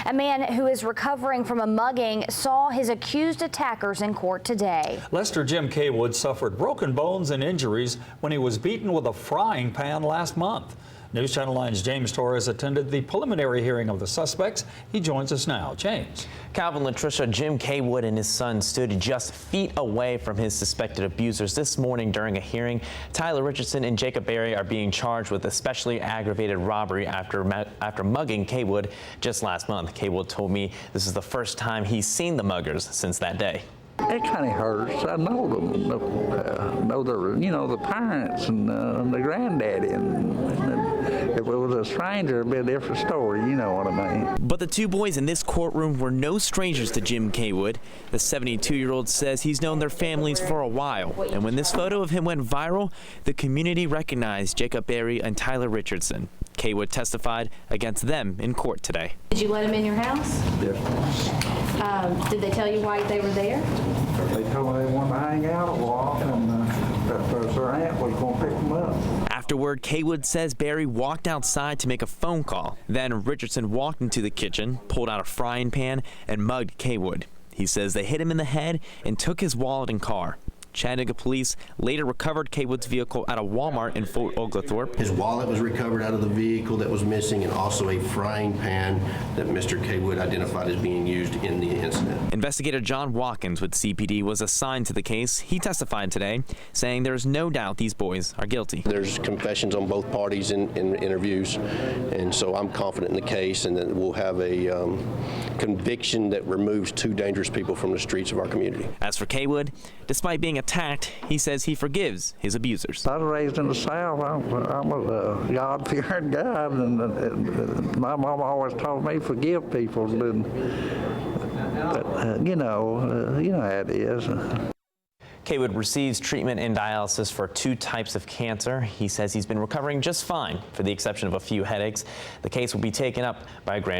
A man who is recovering from a mugging saw his accused attackers in court today. Lester Jim Kaywood suffered broken bones and injuries when he was beaten with a frying pan last month. News Channel 9's James Torres attended the preliminary hearing of the suspects. He joins us now. James. Calvin, Latricia, Jim Kaywood and his son stood just feet away from his suspected abusers this morning during a hearing. Tyler Richardson and Jacob Berry are being charged with especially aggravated robbery after mugging Kaywood just last month. Kaywood told me this is the first time he's seen the muggers since that day. It kind of hurts. I know them, know the parents and the granddaddy, and if it was a stranger, it'd be a different story. You know what I mean? But the two boys in this courtroom were no strangers to Jim Kaywood. The 72-year-old says he's known their families for a while, and when this photo of him went viral, the community recognized Jacob Berry and Tyler Richardson. Kaywood testified against them in court today. Did you let them in your house? Yes. Did they tell you why they were there? They told me they wanted to hang out a while, and that their aunt was going to pick them up. Afterward, Kaywood says Berry walked outside to make a phone call. Then Richardson walked into the kitchen, pulled out a frying pan, and mugged Kaywood. He says they hit him in the head and took his wallet and car. Chattanooga police later recovered Kaywood's vehicle at a Walmart in Fort Oglethorpe. His wallet was recovered out of the vehicle that was missing, and also a frying pan that Mr. Kaywood identified as being used in the incident. Investigator John Watkins with CPD was assigned to the case. He testified today, saying there is no doubt these boys are guilty. There's confessions on both parties in interviews, and so I'm confident in the case, and that we'll have a conviction that removes two dangerous people from the streets of our community. As for Kaywood, despite being attacked, he says he forgives his abusers. I was raised in the South. I'm a God-fearing guy, and my mom always told me forgive people. But you know how it is. Kaywood receives treatment and dialysis for 2 types of cancer. He says he's been recovering just fine, for the exception of a few headaches. The case will be taken up by a grand jury.